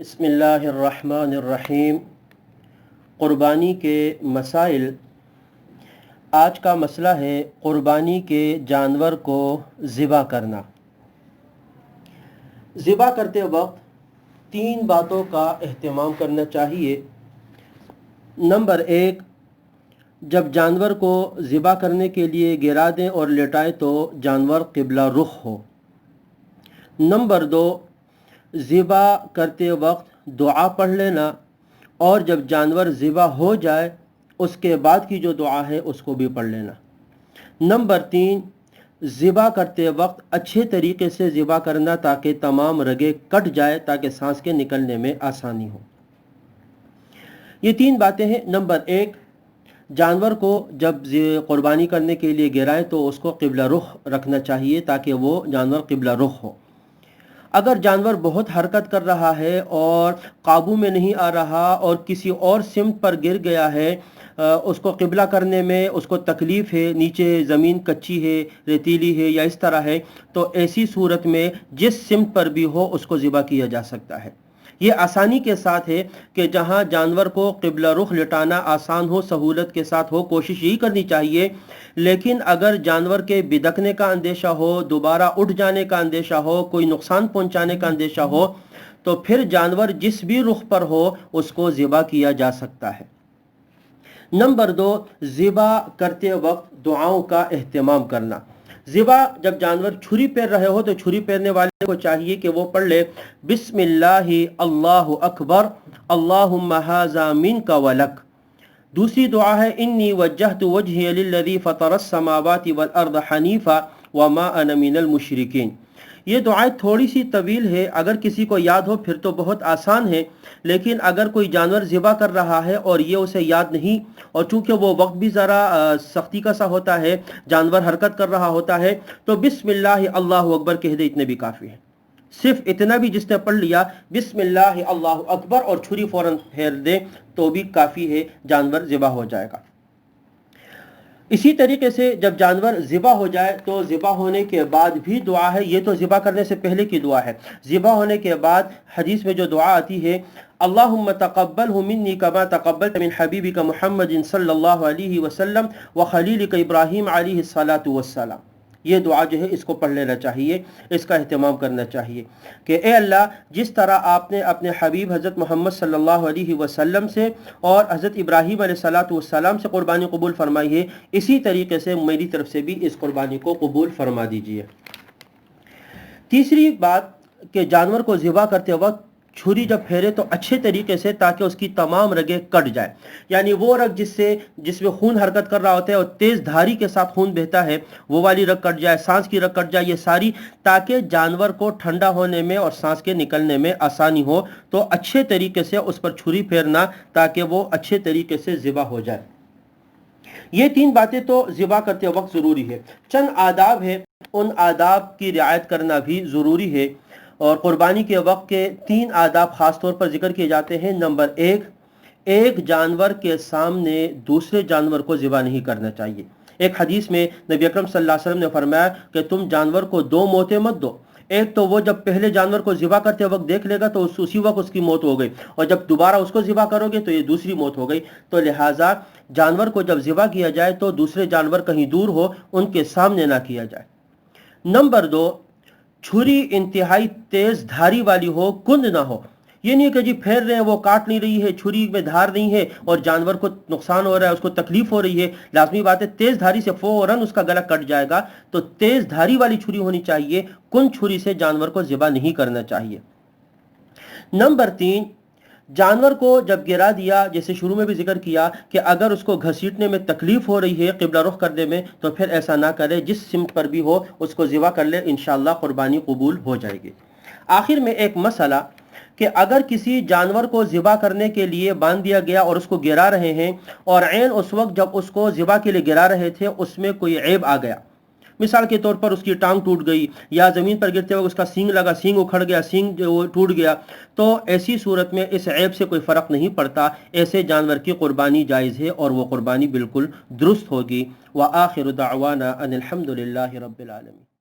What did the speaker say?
بسم اللہ الرحمن الرحیم۔ قربانی کے مسائل۔ آج کا مسئلہ ہے قربانی کے جانور کو ذبح کرنا۔ ذبح کرتے وقت 3 باتوں کا اہتمام کرنا چاہیے۔ نمبر 1، جب جانور کو ذبح کرنے کے لیے گرا دیں اور لٹائیں تو جانور قبلہ رخ ہو۔ نمبر 2، ذبح کرتے وقت دعا پڑھ لینا، اور جب جانور ذبح ہو جائے اس کے بعد کی جو دعا ہے اس کو بھی پڑھ لینا۔ نمبر 3، ذبح کرتے وقت اچھے طریقے سے ذبح کرنا تاکہ تمام رگیں کٹ جائے تاکہ سانس کے نکلنے میں آسانی ہو۔ یہ 3 باتیں ہیں۔ نمبر 1، جانور کو جب قربانی کرنے کے لیے گرائیں تو اس کو قبلہ رخ رکھنا چاہیے تاکہ وہ جانور قبلہ رخ ہو۔ اگر جانور بہت حرکت کر رہا ہے اور قابو میں نہیں آ رہا اور کسی اور سمت پر گر گیا ہے، اس کو قبلہ کرنے میں اس کو تکلیف ہے، نیچے زمین کچی ہے، ریتیلی ہے یا اس طرح ہے، تو ایسی صورت میں جس سمت پر بھی ہو اس کو ذبح کیا جا سکتا ہے۔ یہ آسانی کے ساتھ ہے کہ جہاں جانور کو قبلہ رخ لٹانا آسان ہو، سہولت کے ساتھ ہو، کوشش یہی کرنی چاہیے۔ لیکن اگر جانور کے بدکنے کا اندیشہ ہو، دوبارہ اٹھ جانے کا اندیشہ ہو، کوئی نقصان پہنچانے کا اندیشہ ہو، تو پھر جانور جس بھی رخ پر ہو اس کو ذبح کیا جا سکتا ہے۔ نمبر 2، ذبح کرتے وقت دعاؤں کا اہتمام کرنا۔ ذبح جب جانور چھری پیر رہے ہو تو چھری پیرنے والے کو چاہیے کہ وہ پڑھ لے بسم اللہ اللہ اکبر اللہم ھذا منک ولک۔ دوسری دعا ہے انی وجہت وجہی للذی فطر السماوات والارض حنیفا وما انا من المشرکین۔ یہ دعائیں تھوڑی سی طویل ہے، اگر کسی کو یاد ہو پھر تو بہت آسان ہے، لیکن اگر کوئی جانور ذبح کر رہا ہے اور یہ اسے یاد نہیں، اور چونکہ وہ وقت بھی ذرا سختی کا سا ہوتا ہے، جانور حرکت کر رہا ہوتا ہے، تو بسم اللہ اللہ اکبر کہہ دے، اتنے بھی کافی ہے۔ صرف اتنا بھی جس نے پڑھ لیا بسم اللہ اللہ اکبر اور چھری فوراً پھیر دے تو بھی کافی ہے، جانور ذبح ہو جائے گا۔ اسی طریقے سے جب جانور ذبح ہو جائے تو ذبح ہونے کے بعد بھی دعا ہے۔ یہ تو ذبح کرنے سے پہلے کی دعا ہے۔ ذبح ہونے کے بعد حدیث میں جو دعا آتی ہے اللہم تقبلہ منی کما تقبلت من حبیبک محمد صلی اللہ علیہ وسلم وخلیلک ابراہیم علیہ الصلاۃ والسلام، یہ دعا جو ہے اس کو پڑھ لینا چاہیے، اس کا اہتمام کرنا چاہیے کہ اے اللہ، جس طرح آپ نے اپنے حبیب حضرت محمد صلی اللہ علیہ وسلم سے اور حضرت ابراہیم علیہ الصلاۃ والسلام سے قربانی قبول فرمائی ہے، اسی طریقے سے میری طرف سے بھی اس قربانی کو قبول فرما دیجیے۔ تیسری بات کہ جانور کو ذبح کرتے وقت چھری جب پھیرے تو اچھے طریقے سے تاکہ اس کی تمام رگیں کٹ جائے، یعنی وہ رگ جس میں خون حرکت کر رہا ہوتا ہے اور تیز دھاری کے ساتھ خون بہتا ہے، وہ والی رگ کٹ جائے، سانس کی رگ کٹ جائے، یہ ساری، تاکہ جانور کو ٹھنڈا ہونے میں اور سانس کے نکلنے میں آسانی ہو، تو اچھے طریقے سے اس پر چھری پھیرنا تاکہ وہ اچھے طریقے سے ذبح ہو جائے۔ یہ 3 باتیں تو ذبح کرتے وقت ضروری ہے۔ چند آداب ہے، ان آداب کی رعایت کرنا بھی ضروری ہے، اور قربانی کے وقت کے 3 آداب خاص طور پر ذکر کیے جاتے ہیں۔ نمبر 1، ایک جانور کے سامنے دوسرے جانور کو ذبح نہیں کرنا چاہیے۔ ایک حدیث میں نبی اکرم صلی اللہ علیہ وسلم نے فرمایا کہ تم جانور کو 2 موتیں مت دو، ایک تو وہ جب پہلے جانور کو ذبح کرتے وقت دیکھ لے گا تو اسی وقت اس کی موت ہو گئی، اور جب دوبارہ اس کو ذبح کرو گے تو یہ دوسری موت ہو گئی۔ تو لہٰذا جانور کو جب ذبح کیا جائے تو دوسرے جانور کہیں دور ہو، ان کے سامنے نہ کیا جائے۔ نمبر 2، چھری انتہائی تیز دھاری والی ہو، کند نہ ہو۔ یہ نہیں کہ جی پھیر رہے ہیں، وہ کاٹ نہیں رہی ہے، چھری میں دھار نہیں ہے اور جانور کو نقصان ہو رہا ہے، اس کو تکلیف ہو رہی ہے، لازمی بات ہے تیز دھاری سے فوراً اس کا گلا کٹ جائے گا، تو تیز دھاری والی چھری ہونی چاہیے، کند چھری سے جانور کو ذبح نہیں کرنا چاہیے۔ نمبر 3، جانور کو جب گرا دیا، جیسے شروع میں بھی ذکر کیا کہ اگر اس کو گھسیٹنے میں تکلیف ہو رہی ہے، قبلہ رخ کرنے میں، تو پھر ایسا نہ کرے، جس سمت پر بھی ہو اس کو ذبح کر لے، انشاءاللہ قربانی قبول ہو جائے گی۔ آخر میں ایک مسئلہ کہ اگر کسی جانور کو ذبح کرنے کے لیے باندھ دیا گیا اور اس کو گرا رہے ہیں، اور عین اس وقت جب اس کو ذبح کے لیے گرا رہے تھے اس میں کوئی عیب آ گیا، مثال کے طور پر اس کی ٹانگ ٹوٹ گئی، یا زمین پر گرتے وقت اس کا سینگ لگا، سینگ اکھڑ گیا، سینگ ٹوٹ گیا، تو ایسی صورت میں اس عیب سے کوئی فرق نہیں پڑتا، ایسے جانور کی قربانی جائز ہے اور وہ قربانی بالکل درست ہوگی۔ وآخر دعوانا ان الحمد للہ رب العالمین۔